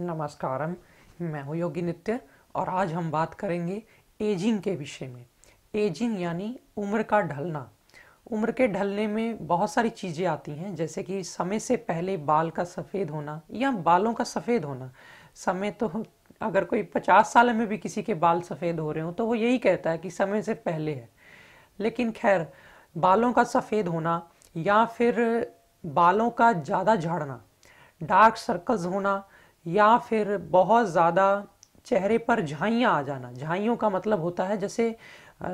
नमस्कारम। मैं हूँ योगी नित्य और आज हम बात करेंगे एजिंग के विषय में। एजिंग यानी उम्र का ढलना। उम्र के ढलने में बहुत सारी चीज़ें आती हैं, जैसे कि समय से पहले बाल का सफ़ेद होना या बालों का सफ़ेद होना। समय तो अगर कोई 50 साल में भी किसी के बाल सफ़ेद हो रहे हो तो वो यही कहता है कि समय से पहले है। लेकिन खैर, बालों का सफ़ेद होना या फिर बालों का ज़्यादा झड़ना, डार्क सर्कल्स होना, या फिर बहुत ज़्यादा चेहरे पर झाइयाँ आ जाना। झाइयों का मतलब होता है जैसे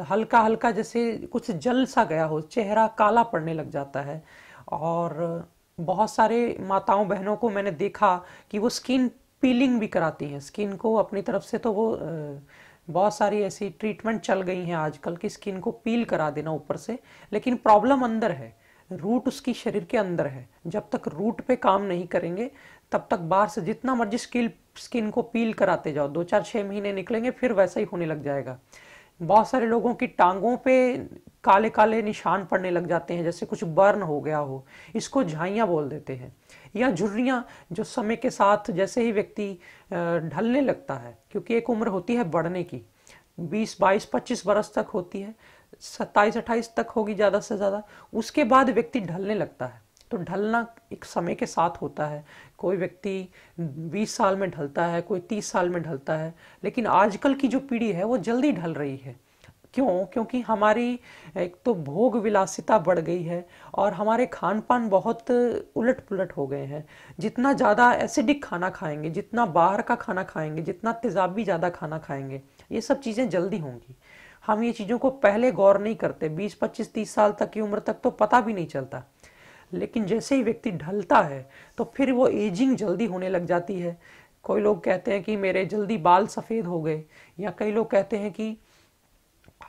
हल्का हल्का जैसे कुछ जल सा गया हो, चेहरा काला पड़ने लग जाता है। और बहुत सारे माताओं बहनों को मैंने देखा कि वो स्किन पीलिंग भी कराती हैं स्किन को अपनी तरफ से। तो वो बहुत सारी ऐसी ट्रीटमेंट चल गई हैं आजकल कि स्किन को पील करा देना ऊपर से। लेकिन प्रॉब्लम अंदर है, रूट उसकी शरीर के अंदर है। जब तक रूट पे काम नहीं करेंगे तब तक बाहर से जितना मर्जी स्किन को पील कराते जाओ, 2 4 6 महीने निकलेंगे फिर वैसा ही होने लग जाएगा। बहुत सारे लोगों की टांगों पे काले काले निशान पड़ने लग जाते हैं, जैसे कुछ बर्न हो गया हो। इसको झाइयाँ बोल देते हैं। या झुर्रियाँ, जो समय के साथ जैसे ही व्यक्ति ढलने लगता है, क्योंकि एक उम्र होती है बढ़ने की, 20 22 25 बरस तक होती है, 27 28 तक होगी ज़्यादा से ज़्यादा। उसके बाद व्यक्ति ढलने लगता है। तो ढलना एक समय के साथ होता है। कोई व्यक्ति 20 साल में ढलता है, कोई 30 साल में ढलता है। लेकिन आजकल की जो पीढ़ी है वो जल्दी ढल रही है। क्यों? क्योंकि हमारी एक तो भोग विलासिता बढ़ गई है और हमारे खान पान बहुत उलट पुलट हो गए हैं। जितना ज़्यादा एसिडिक खाना खाएंगे, जितना बाहर का खाना खाएंगे, जितना तेज़ाबी ज़्यादा खाना खाएंगे, ये सब चीज़ें जल्दी होंगी। हम ये चीज़ों को पहले गौर नहीं करते। 20 25 30 साल तक की उम्र तक तो पता भी नहीं चलता। लेकिन जैसे ही व्यक्ति ढलता है तो फिर वो एजिंग जल्दी होने लग जाती है। कोई लोग कहते हैं कि मेरे जल्दी बाल सफ़ेद हो गए, या कई लोग कहते हैं कि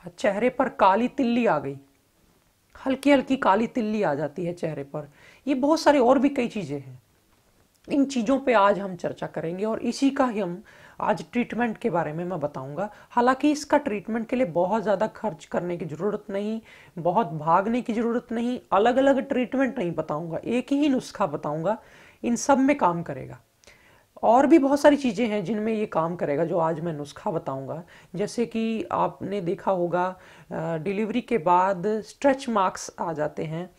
चेहरे पर काली तिल्ली आ गई, हल्की हल्की काली तिल्ली आ जाती है चेहरे पर। ये बहुत सारे और भी कई चीज़ें हैं। इन चीज़ों पे आज हम चर्चा करेंगे और इसी का ही हम आज ट्रीटमेंट के बारे में मैं बताऊंगा। हालांकि इसका ट्रीटमेंट के लिए बहुत ज़्यादा खर्च करने की ज़रूरत नहीं, बहुत भागने की ज़रूरत नहीं, अलग अलग ट्रीटमेंट नहीं बताऊंगा, एक ही नुस्खा बताऊंगा, इन सब में काम करेगा। और भी बहुत सारी चीज़ें हैं जिनमें ये काम करेगा, जो आज मैं नुस्खा बताऊंगा। जैसे कि आपने देखा होगा, डिलीवरी के बाद स्ट्रेच मार्क्स आ जाते हैं,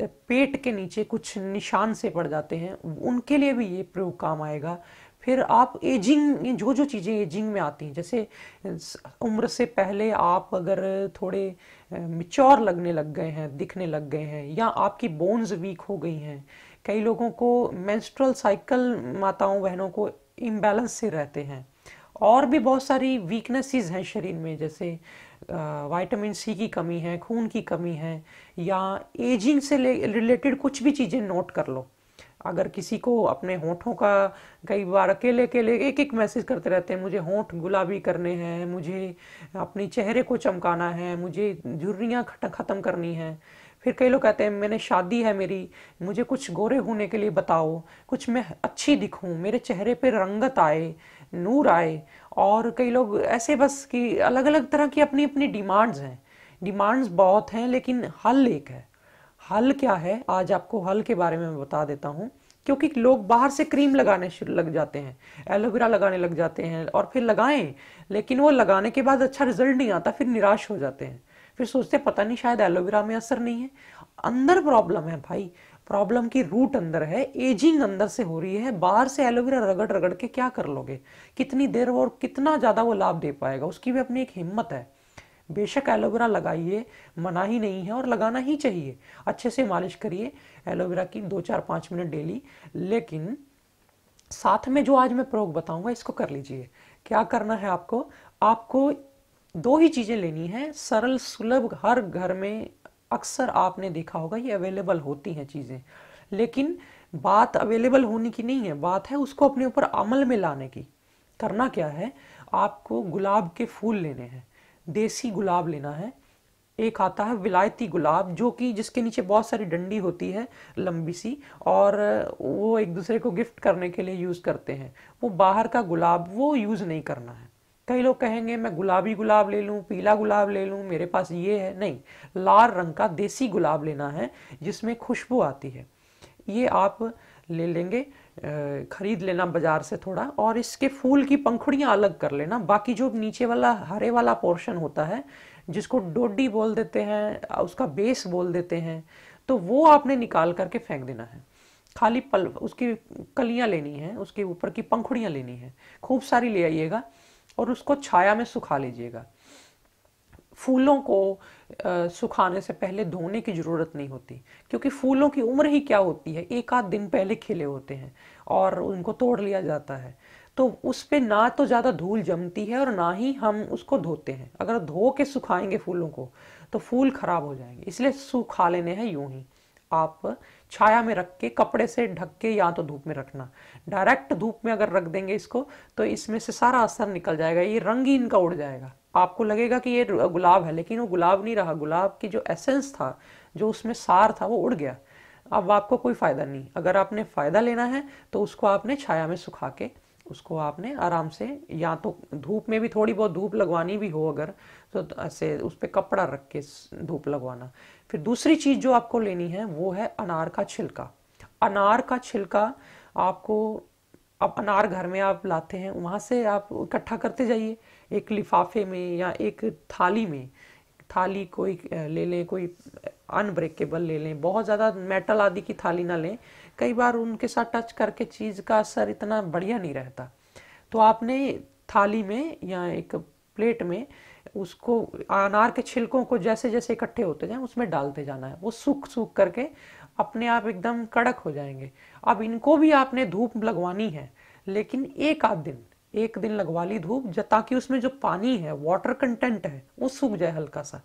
पेट के नीचे कुछ निशान से पड़ जाते हैं, उनके लिए भी ये प्रयोग काम आएगा। फिर आप एजिंग, जो जो चीज़ें एजिंग में आती हैं, जैसे उम्र से पहले आप अगर थोड़े मिच्योर लगने लग गए हैं, दिखने लग गए हैं, या आपकी बोन्स वीक हो गई हैं। कई लोगों को मेंस्ट्रुअल साइकिल, माताओं बहनों को इम्बैलेंस से रहते हैं। और भी बहुत सारी वीकनेसेस हैं शरीर में, जैसे विटामिन सी की कमी है, खून की कमी है, या एजिंग से रिलेटेड कुछ भी चीज़ें नोट कर लो। अगर किसी को अपने होठों का, कई बार अकेले अकेले एक एक मैसेज करते रहते हैं, मुझे होठ गुलाबी करने हैं, मुझे अपने चेहरे को चमकाना है, मुझे झुर्रियाँ ख़त्म करनी है। फिर कई लोग कहते हैं मैंने शादी है मेरी, मुझे कुछ गोरे होने के लिए बताओ, कुछ मैं अच्छी दिखूं, मेरे चेहरे पे रंगत आए, नूर आए। और कई लोग ऐसे बस कि अलग अलग तरह की अपनी अपनी डिमांड्स हैं। डिमांड्स बहुत हैं लेकिन हल एक है। हल क्या है, आज आपको हल के बारे में मैं बता देता हूँ। क्योंकि लोग बाहर से क्रीम लगाने शुरू लग जाते हैं, एलोवेरा लगाने लग जाते हैं, और फिर लगाएं, लेकिन वो लगाने के बाद अच्छा रिजल्ट नहीं आता, फिर निराश हो जाते हैं। फिर सोचते पता नहीं शायद एलोवेरा में असर नहीं है। अंदर प्रॉब्लम है भाई, प्रॉब्लम की रूट अंदर है, एजिंग अंदर से हो रही है। बाहर से एलोवेरा रगड़ रगड़ के क्या कर लोगे, कितनी देर और कितना ज़्यादा वो लाभ दे पाएगा, उसकी भी अपनी एक हिम्मत है। बेशक एलोवेरा लगाइए, मना ही नहीं है और लगाना ही चाहिए। अच्छे से मालिश करिए एलोवेरा की 2 4 5 मिनट डेली। लेकिन साथ में जो आज मैं प्रयोग बताऊंगा इसको कर लीजिए। क्या करना है आपको, आपको दो ही चीज़ें लेनी है, सरल सुलभ, हर घर में अक्सर आपने देखा होगा ये अवेलेबल होती हैं चीज़ें। लेकिन बात अवेलेबल होने की नहीं है, बात है उसको अपने ऊपर अमल में लाने की। करना क्या है, आपको गुलाब के फूल लेने हैं, देसी गुलाब लेना है। एक आता है विलायती गुलाब, जो कि जिसके नीचे बहुत सारी डंडी होती है लंबी सी, और वो एक दूसरे को गिफ्ट करने के लिए यूज़ करते हैं। वो बाहर का गुलाब वो यूज़ नहीं करना है। कई लोग कहेंगे मैं गुलाबी गुलाब ले लूँ, पीला गुलाब ले लूँ, मेरे पास ये है, नहीं। लाल रंग का देसी गुलाब लेना है जिसमें खुशबू आती है। ये आप ले लेंगे। खरीद लेना बाजार से थोड़ा, और इसके फूल की पंखुड़ियाँ अलग कर लेना। बाकी जो नीचे वाला हरे वाला पोर्शन होता है, जिसको डोडी बोल देते हैं, उसका बेस बोल देते हैं, तो वो आपने निकाल करके फेंक देना है। खाली पल उसकी कलियां लेनी है, उसके ऊपर की पंखुड़ियां लेनी है, खूब सारी ले आइएगा और उसको छाया में सुखा लीजिएगा। फूलों को सुखाने से पहले धोने की ज़रूरत नहीं होती, क्योंकि फूलों की उम्र ही क्या होती है, एक आध दिन पहले खिले होते हैं और उनको तोड़ लिया जाता है। तो उस पे ना तो ज़्यादा धूल जमती है और ना ही हम उसको धोते हैं। अगर धो के सुखाएंगे फूलों को तो फूल खराब हो जाएंगे, इसलिए सुखा लेने हैं यूं ही। आप छाया में रख के कपड़े से ढक के, या तो धूप में रखना। डायरेक्ट धूप में अगर रख देंगे इसको तो इसमें से सारा असर निकल जाएगा, ये रंग ही इनका उड़ जाएगा। आपको लगेगा कि ये गुलाब है, लेकिन वो गुलाब नहीं रहा। गुलाब की जो एसेंस था, जो उसमें सार था, वो उड़ गया। अब आपको कोई फ़ायदा नहीं। अगर आपने फ़ायदा लेना है तो उसको आपने छाया में सुखा के, उसको आपने आराम से, या तो धूप में भी थोड़ी बहुत धूप लगवानी भी हो अगर, तो ऐसे उस पर कपड़ा रख के धूप लगवाना। फिर दूसरी चीज़ जो आपको लेनी है वो है अनार का छिलका। अनार का छिलका आपको, अब अनार घर में आप लाते हैं, वहाँ से आप इकट्ठा करते जाइए एक लिफाफे में या एक थाली में। थाली कोई ले लें, कोई अनब्रेकेबल ले लें, बहुत ज़्यादा मेटल आदि की थाली ना लें, कई बार उनके साथ टच करके चीज़ का असर इतना बढ़िया नहीं रहता। तो आपने थाली में या एक प्लेट में उसको, अनार के छिलकों को जैसे जैसे इकट्ठे होते जाएं उसमें डालते जाना है। वो सूख सूख करके अपने आप एकदम कड़क हो जाएंगे। अब इनको भी आपने धूप लगवानी है, लेकिन एक दिन लगवा ली धूप, ताकि उसमें जो पानी है, वाटर कंटेंट है, वो सूख जाए हल्का सा।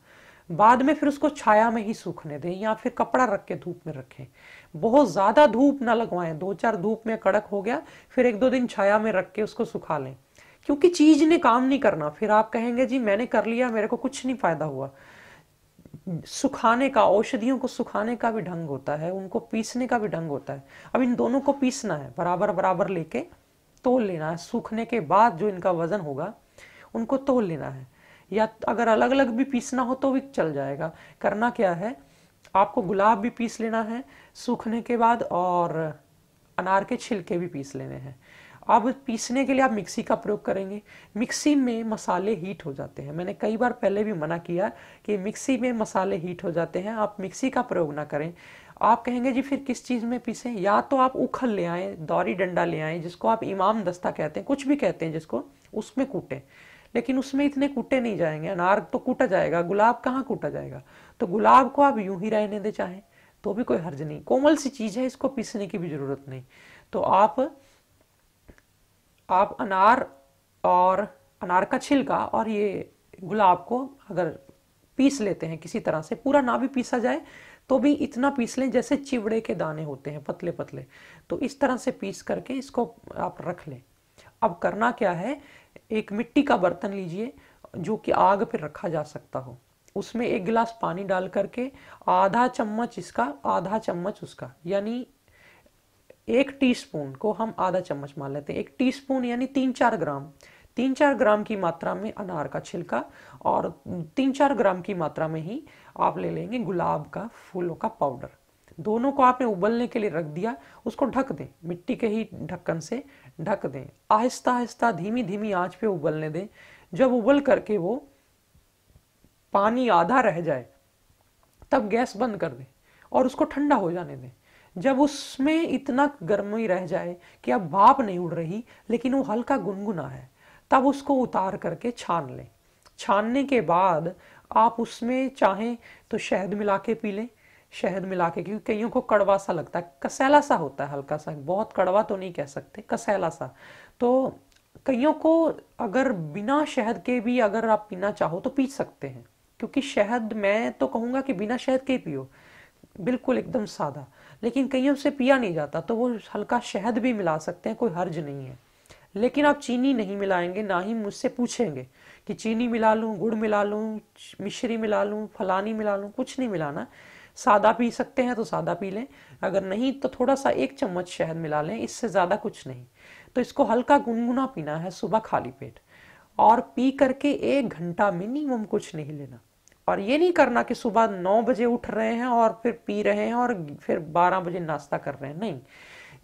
बाद में फिर उसको छाया में ही सूखने दें या फिर कपड़ा रख के धूप में रखें। बहुत ज़्यादा धूप ना लगवाएं, 2-4 धूप में कड़क हो गया, फिर 1-2 दिन छाया में रख के उसको सुखा लें। क्योंकि चीज़ ने काम नहीं करना, फिर आप कहेंगे जी मैंने कर लिया, मेरे को कुछ नहीं फ़ायदा हुआ। सुखाने का, औषधियों को सुखाने का भी ढंग होता है, उनको पीसने का भी ढंग होता है। अब इन दोनों को पीसना है, बराबर बराबर लेके तोल लेना है। सूखने के बाद जो इनका वजन होगा उनको तोल लेना है, या अगर अलग अलग भी पीसना हो तो भी चल जाएगा। करना क्या है, आपको गुलाब भी पीस लेना है सूखने के बाद, और अनार के छिलके भी पीस लेने हैं। अब पीसने के लिए आप मिक्सी का प्रयोग करेंगे। मिक्सी में मसाले हीट हो जाते हैं, मैंने कई बार पहले भी मना किया कि मिक्सी में मसाले हीट हो जाते हैं, आप मिक्सी का प्रयोग ना करें। आप कहेंगे जी फिर किस चीज़ में पीसें, या तो आप उखल ले आएँ, दौरी डंडा ले आएँ, जिसको आप इमाम दस्ता कहते हैं, कुछ भी कहते हैं जिसको, उसमें कूटें। लेकिन उसमें इतने कूटे नहीं जाएंगे, अनार तो कूटा जाएगा, गुलाब कहाँ कूटा जाएगा। तो गुलाब को आप यूं ही रहने दे चाहें तो भी कोई हर्ज नहीं, कोमल सी चीज़ है, इसको पीसने की भी ज़रूरत नहीं। तो आप अनार और अनार का छिलका और ये गुलाब को अगर पीस लेते हैं किसी तरह से, पूरा ना भी पीसा जाए तो भी इतना पीस लें जैसे चिवड़े के दाने होते हैं, पतले पतले, तो इस तरह से पीस करके इसको आप रख लें। अब करना क्या है, एक मिट्टी का बर्तन लीजिए जो कि आग पर रखा जा सकता हो, उसमें 1 गिलास पानी डाल करके आधा चम्मच इसका आधा चम्मच उसका, यानी 1 टीस्पून को हम आधा चम्मच मान लेते हैं, 1 टीस्पून यानी 3-4 ग्राम की मात्रा में अनार का छिलका, और 3-4 ग्राम की मात्रा में ही आप ले लेंगे गुलाब का फूलों का पाउडर। दोनों को आपने उबलने के लिए रख दिया, उसको ढक दें, मिट्टी के ही ढक्कन से ढक दें, आहिस्ता आहिस्ता धीमी धीमी आंच पे उबलने दें। जब उबल करके वो पानी आधा रह जाए तब गैस बंद कर दें और उसको ठंडा हो जाने दें। जब उसमें इतना गर्मी रह जाए कि अब भाप नहीं उड़ रही लेकिन वो हल्का गुनगुना है, तब उसको उतार करके छान लें। छानने के बाद आप उसमें चाहें तो शहद मिला के पी लें, शहद मिला के, क्योंकि कईयों को कड़वा सा लगता है, कसैला सा होता है हल्का सा, बहुत कड़वा तो नहीं कह सकते, कसैला सा। तो कईयों को अगर बिना शहद के भी अगर आप पीना चाहो तो पी सकते हैं, क्योंकि शहद, मैं तो कहूँगा कि बिना शहद के ही पियो, बिल्कुल एकदम सादा। लेकिन कईयों से पिया नहीं जाता तो वो हल्का शहद भी मिला सकते हैं, कोई हर्ज नहीं है। लेकिन आप चीनी नहीं मिलाएंगे, ना ही मुझसे पूछेंगे कि चीनी मिला लूँ, गुड़ मिला लूँ, मिश्री मिला लूँ, फलानी मिला लूँ, कुछ नहीं मिलाना। सादा पी सकते हैं तो सादा पी लें, अगर नहीं तो थोड़ा सा 1 चम्मच शहद मिला लें, इससे ज़्यादा कुछ नहीं। तो इसको हल्का गुनगुना पीना है सुबह खाली पेट, और पी करके 1 घंटा मिनिमम कुछ नहीं लेना। और ये नहीं करना कि सुबह 9 बजे उठ रहे हैं और फिर पी रहे हैं और फिर 12 बजे नाश्ता कर रहे हैं, नहीं।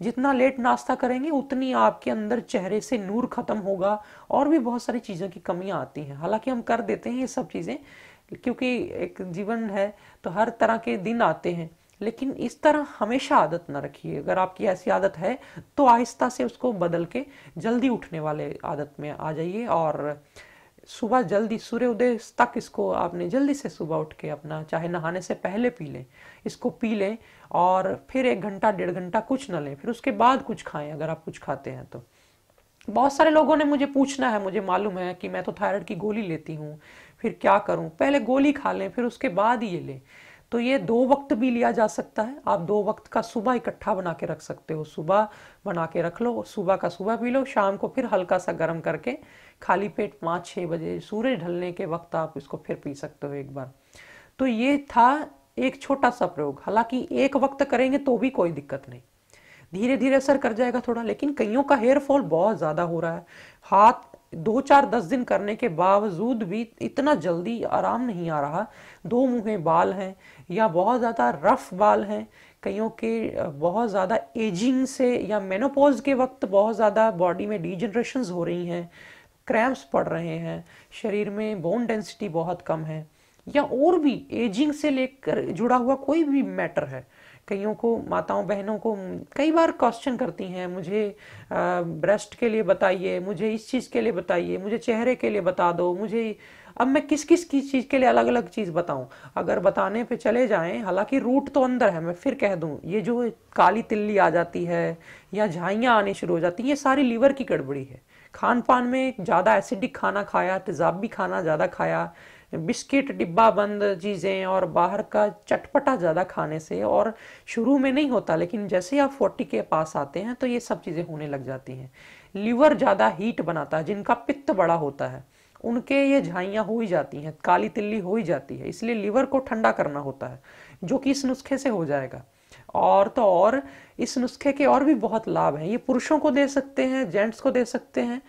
जितना लेट नाश्ता करेंगे उतनी आपके अंदर चेहरे से नूर खत्म होगा और भी बहुत सारी चीज़ों की कमियां आती हैं। हालांकि हम कर देते हैं ये सब चीज़ें, क्योंकि एक जीवन है तो हर तरह के दिन आते हैं, लेकिन इस तरह हमेशा आदत ना रखिए। अगर आपकी ऐसी आदत है तो आहिस्ता से उसको बदल के जल्दी उठने वाले आदत में आ जाइए, और सुबह जल्दी सूर्योदय तक इसको आपने जल्दी से सुबह उठ के अपना, चाहे नहाने से पहले पी लें, इसको पी लें, और फिर 1 घंटा 1.5 घंटा कुछ न लें, फिर उसके बाद कुछ खाएं अगर आप कुछ खाते हैं तो। बहुत सारे लोगों ने मुझे पूछना है, मुझे मालूम है कि मैं तो थायराइड की गोली लेती हूँ, फिर क्या करूँ? पहले गोली खा लें, फिर उसके बाद ये लें। तो ये 2 वक्त भी लिया जा सकता है। आप 2 वक्त का सुबह इकट्ठा बना के रख सकते हो। सुबह बना के रख लो, सुबह का सुबह पी लो, शाम को फिर हल्का सा गर्म करके खाली पेट 5-6 बजे सूर्य ढलने के वक्त आप इसको फिर पी सकते हो एक बार। तो ये था एक छोटा सा प्रयोग। हालांकि एक वक्त करेंगे तो भी कोई दिक्कत नहीं, धीरे धीरे असर कर जाएगा थोड़ा। लेकिन कईयों का हेयर फॉल बहुत ज़्यादा हो रहा है, हाथ 2-4-10 दिन करने के बावजूद भी इतना जल्दी आराम नहीं आ रहा। 2 मुँहे बाल हैं या बहुत ज़्यादा रफ बाल हैं, कईयों के बहुत ज़्यादा एजिंग से या मेनोपॉज के वक्त बहुत ज़्यादा बॉडी में डिजनरेशंस हो रही हैं, क्रैम्प्स पड़ रहे हैं, शरीर में बोन डेंसिटी बहुत कम है, या और भी एजिंग से लेकर जुड़ा हुआ कोई भी मैटर है। कईयों को, माताओं बहनों को कई बार क्वेश्चन करती हैं, मुझे ब्रेस्ट के लिए बताइए, मुझे इस चीज़ के लिए बताइए, मुझे चेहरे के लिए बता दो, मुझे। अब मैं किस किस की चीज़ के लिए अलग अलग चीज़ बताऊं? अगर बताने पे चले जाएं, हालांकि रूट तो अंदर है, मैं फिर कह दूं, ये जो काली तिल्ली आ जाती है या झाइयाँ आनी शुरू हो जाती हैं, ये सारी लीवर की गड़बड़ी है। खान पान में ज़्यादा एसिडिक खाना खाया, तेज़ाबी खाना ज़्यादा खाया, बिस्किट डिब्बा बंद चीज़ें और बाहर का चटपटा ज़्यादा खाने से, और शुरू में नहीं होता लेकिन जैसे आप 40 के पास आते हैं तो ये सब चीज़ें होने लग जाती हैं। लीवर ज़्यादा हीट बनाता है, जिनका पित्त बड़ा होता है उनके ये झाइयाँ हो ही जाती हैं, काली तिल्ली हो ही जाती है। इसलिए लीवर को ठंडा करना होता है, जो कि इस नुस्खे से हो जाएगा। और तो और इस नुस्खे के और भी बहुत लाभ हैं। ये पुरुषों को दे सकते हैं, जेंट्स को दे सकते हैं,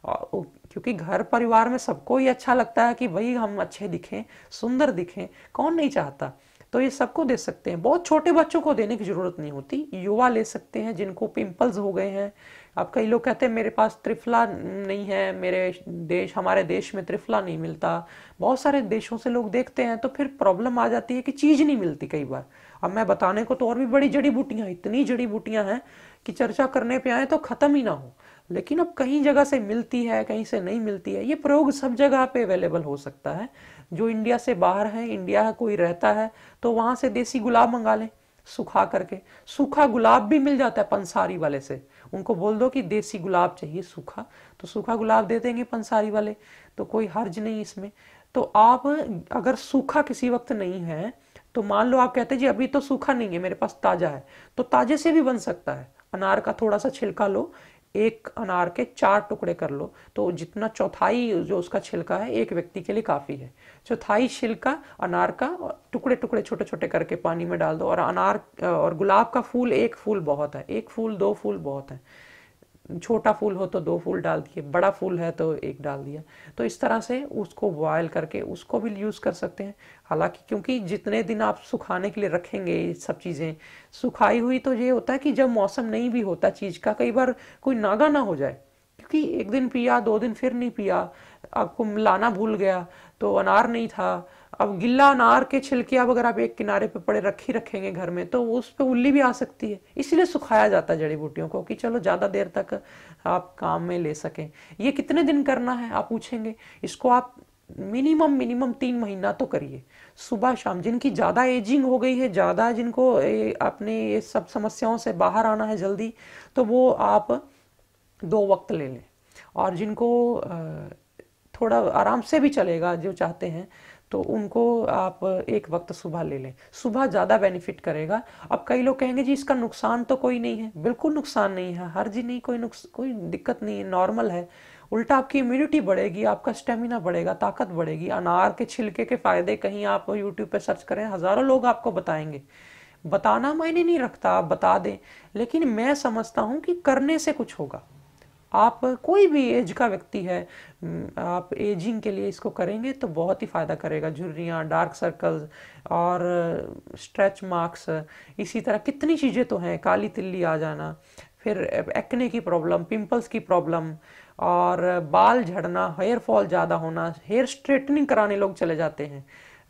क्योंकि घर परिवार में सबको ही अच्छा लगता है कि भाई हम अच्छे दिखें, सुंदर दिखें, कौन नहीं चाहता। तो ये सबको दे सकते हैं, बहुत छोटे बच्चों को देने की ज़रूरत नहीं होती, युवा ले सकते हैं जिनको पिंपल्स हो गए हैं। अब कई लोग कहते हैं मेरे पास त्रिफला नहीं है, हमारे देश में त्रिफला नहीं मिलता। बहुत सारे देशों से लोग देखते हैं तो फिर प्रॉब्लम आ जाती है कि चीज़ नहीं मिलती कई बार। अब मैं बताने को तो और भी बड़ी जड़ी बूटियाँ, इतनी जड़ी बूटियाँ हैं कि चर्चा करने पे आए तो ख़त्म ही ना हो। लेकिन अब कहीं जगह से मिलती है, कहीं से नहीं मिलती है। ये प्रयोग सब जगह पे अवेलेबल हो सकता है। जो इंडिया से बाहर है, इंडिया कोई रहता है तो वहाँ से देसी गुलाब मंगा लें सुखा करके। सूखा गुलाब भी मिल जाता है पंसारी वाले से, उनको बोल दो कि देसी गुलाब चाहिए सूखा, तो सूखा गुलाब दे देंगे पंसारी वाले, तो कोई हर्ज नहीं इसमें। तो आप अगर सूखा किसी वक्त नहीं है तो मान लो आप कहते हैं जी अभी तो सूखा नहीं है मेरे पास, ताज़ा है, तो ताजे से भी बन सकता है। अनार का थोड़ा सा छिलका लो, एक अनार के 4 टुकड़े कर लो, तो जितना चौथाई जो उसका छिलका है एक व्यक्ति के लिए काफ़ी है। चौथाई छिलका अनार का टुकड़े टुकड़े छोटे छोटे करके पानी में डाल दो, और अनार और गुलाब का फूल, 1 फूल बहुत है, 1 फूल 2 फूल बहुत है। छोटा फूल हो तो 2 फूल डाल दिए, बड़ा फूल है तो 1 डाल दिया। तो इस तरह से उसको बॉयल करके उसको भी यूज़ कर सकते हैं। हालांकि क्योंकि जितने दिन आप सुखाने के लिए रखेंगे ये सब चीज़ें सुखाई हुई, तो ये होता है कि जब मौसम नहीं भी होता चीज़ का, कई बार कोई नागा ना हो जाए, क्योंकि 1 दिन पिया 2 दिन फिर नहीं पिया, आपको लाना भूल गया तो अनार नहीं था। अब गिल्ला अनार के छिलके अब अगर आप एक किनारे पे पड़े रखेंगे घर में तो उस पे उल्ली भी आ सकती है। इसलिए सुखाया जाता है जड़ी बूटियों को कि चलो ज़्यादा देर तक आप काम में ले सकें। ये कितने दिन करना है आप पूछेंगे, इसको आप मिनिमम 3 महीना तो करिए, सुबह शाम। जिनकी ज़्यादा एजिंग हो गई है, ज़्यादा जिनको अपने ये सब समस्याओं से बाहर आना है जल्दी, तो वो आप 2 वक्त ले लें। और जिनको थोड़ा आराम से भी चलेगा, जो चाहते हैं, तो उनको आप 1 वक्त सुबह ले लें। सुबह ज़्यादा बेनिफिट करेगा। अब कई लोग कहेंगे जी इसका नुकसान तो कोई नहीं है। बिल्कुल नुकसान नहीं है, हर जी नहीं, कोई दिक्कत नहीं है, नॉर्मल है। उल्टा आपकी इम्यूनिटी बढ़ेगी, आपका स्टेमिना बढ़ेगा, ताकत बढ़ेगी। अनार के छिलके के फ़ायदे कहीं आप यूट्यूब पे सर्च करें, हज़ारों लोग आपको बताएंगे। बताना मायने नहीं रखता, आप बता दें, लेकिन मैं समझता हूँ कि करने से कुछ होगा। आप कोई भी एज का व्यक्ति है, आप एजिंग के लिए इसको करेंगे तो बहुत ही फ़ायदा करेगा। झुर्रियाँ, डार्क सर्कल्स और स्ट्रेच मार्क्स, इसी तरह कितनी चीज़ें तो हैं, काली तिल्ली आ जाना, फिर एक्ने की प्रॉब्लम, पिंपल्स की प्रॉब्लम, और बाल झड़ना, हेयर फॉल ज़्यादा होना, हेयर स्ट्रेटनिंग कराने लोग चले जाते हैं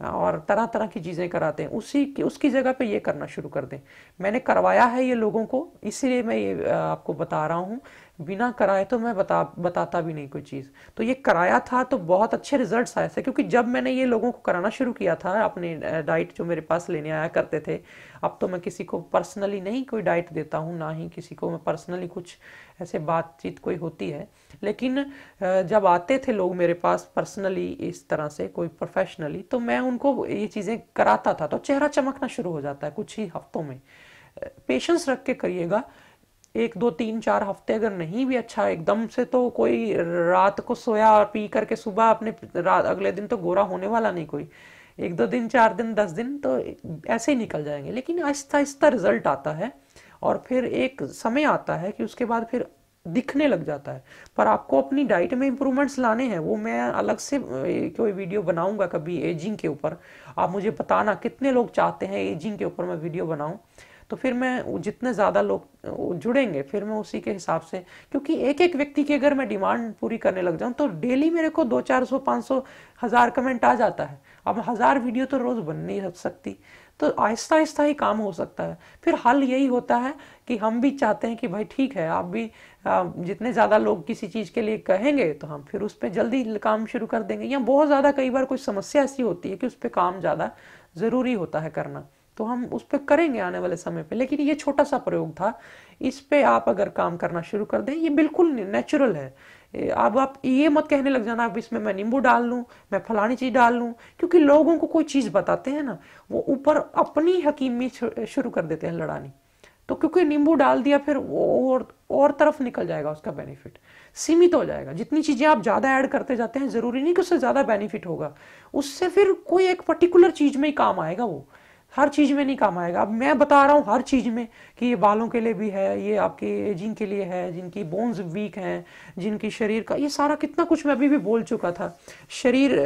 और तरह तरह की चीज़ें कराते हैं। उसकी जगह पे ये करना शुरू कर दें। मैंने करवाया है ये लोगों को, इसीलिए मैं ये आपको बता रहा हूँ। बिना कराए तो मैं बताता भी नहीं कोई चीज़। तो ये कराया था तो बहुत अच्छे रिजल्ट्स आए थे, क्योंकि जब मैंने ये लोगों को कराना शुरू किया था, अपने डाइट जो मेरे पास लेने आया करते थे, अब तो मैं किसी को पर्सनली नहीं कोई डाइट देता हूँ, ना ही किसी को मैं पर्सनली कुछ ऐसे बातचीत कोई होती है। लेकिन जब आते थे लोग मेरे पास पर्सनली इस तरह से कोई प्रोफेशनली, तो मैं उनको ये चीज़ें कराता था, तो चेहरा चमकना शुरू हो जाता है कुछ ही हफ्तों में। पेशेंस रख के करिएगा। 1 2 3 4 हफ्ते अगर नहीं भी अच्छा एकदम से, तो कोई रात को सोया और पी करके सुबह अपने अगले दिन तो गोरा होने वाला नहीं कोई। 1 2 दिन, 4 दिन, 10 दिन तो ऐसे ही निकल जाएंगे, लेकिन आहिस्ता आहिस्ता रिजल्ट आता है और फिर एक समय आता है कि उसके बाद फिर दिखने लग जाता है। पर आपको अपनी डाइट में इंप्रूवमेंट्स लाने हैं, वो मैं अलग से कोई वीडियो बनाऊंगा कभी एजिंग के ऊपर। आप मुझे बताना कितने लोग चाहते हैं एजिंग के ऊपर मैं वीडियो बनाऊं, तो फिर मैं जितने ज़्यादा लोग जुड़ेंगे फिर मैं उसी के हिसाब से, क्योंकि एक एक व्यक्ति की अगर मैं डिमांड पूरी करने लग जाऊं तो डेली मेरे को 200 400 500 1000 कमेंट आ जाता है। अब 1000 वीडियो तो रोज़ बन नहीं सकती, तो आहिस्ता आहिस्ता ही काम हो सकता है। फिर हल यही होता है कि हम भी चाहते हैं कि भाई ठीक है, आप भी जितने ज़्यादा लोग किसी चीज़ के लिए कहेंगे तो हम फिर उस पर जल्दी काम शुरू कर देंगे। या बहुत ज़्यादा कई बार कोई समस्या ऐसी होती है कि उस पर काम ज़्यादा ज़रूरी होता है करना, तो हम उस पर करेंगे आने वाले समय पे। लेकिन ये छोटा सा प्रयोग था, इस पे आप अगर काम करना शुरू कर दें, ये बिल्कुल नेचुरल है। अब आप ये मत कहने लग जाना अब इसमें मैं नींबू डाल लूँ, मैं फलानी चीज़ डाल लूँ, क्योंकि लोगों को कोई चीज़ बताते हैं ना, वो ऊपर अपनी हकीमी शुरू कर देते हैं लड़ानी। तो क्योंकि नींबू डाल दिया फिर वो और तरफ निकल जाएगा, उसका बेनिफिट सीमित हो जाएगा। जितनी चीज़ें आप ज़्यादा ऐड करते जाते हैं, ज़रूरी नहीं कि उससे ज़्यादा बेनिफिट होगा, उससे फिर कोई एक पर्टिकुलर चीज़ में ही काम आएगा, वो हर चीज़ में नहीं काम आएगा। अब मैं बता रहा हूँ हर चीज़ में कि ये बालों के लिए भी है, ये आपके एजिंग के लिए है, जिनकी बोन्स वीक हैं, जिनकी शरीर का ये सारा कितना कुछ मैं अभी भी बोल चुका था। शरीर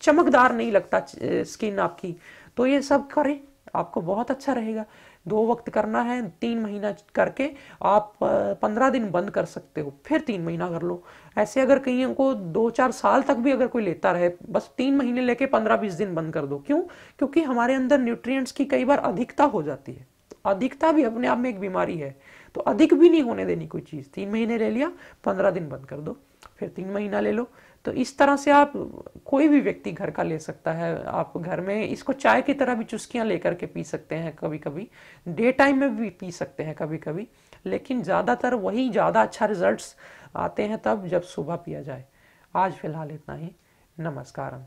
चमकदार नहीं लगता स्किन आपकी, तो ये सब करें, आपको बहुत अच्छा रहेगा। 2 वक्त करना है, 3 महीना करके आप 15 दिन बंद कर सकते हो, फिर 3 महीना कर लो। ऐसे अगर कहीं को 2 4 साल तक भी अगर कोई लेता रहे, बस 3 महीने लेके 15 20 दिन बंद कर दो। क्यों? क्योंकि हमारे अंदर न्यूट्रिएंट्स की कई बार अधिकता हो जाती है, तो अधिकता भी अपने आप में एक बीमारी है, तो अधिक भी नहीं होने देनी कोई चीज़। 3 महीने ले लिया, 15 दिन बंद कर दो, फिर 3 महीना ले लो। तो इस तरह से आप कोई भी व्यक्ति घर का ले सकता है। आप घर में इसको चाय की तरह भी चुस्कियां लेकर के पी सकते हैं, कभी कभी डे टाइम में भी पी सकते हैं कभी कभी, लेकिन ज़्यादातर वही ज़्यादा अच्छा रिजल्ट्स आते हैं तब जब सुबह पिया जाए। आज फिलहाल इतना ही। नमस्कारम।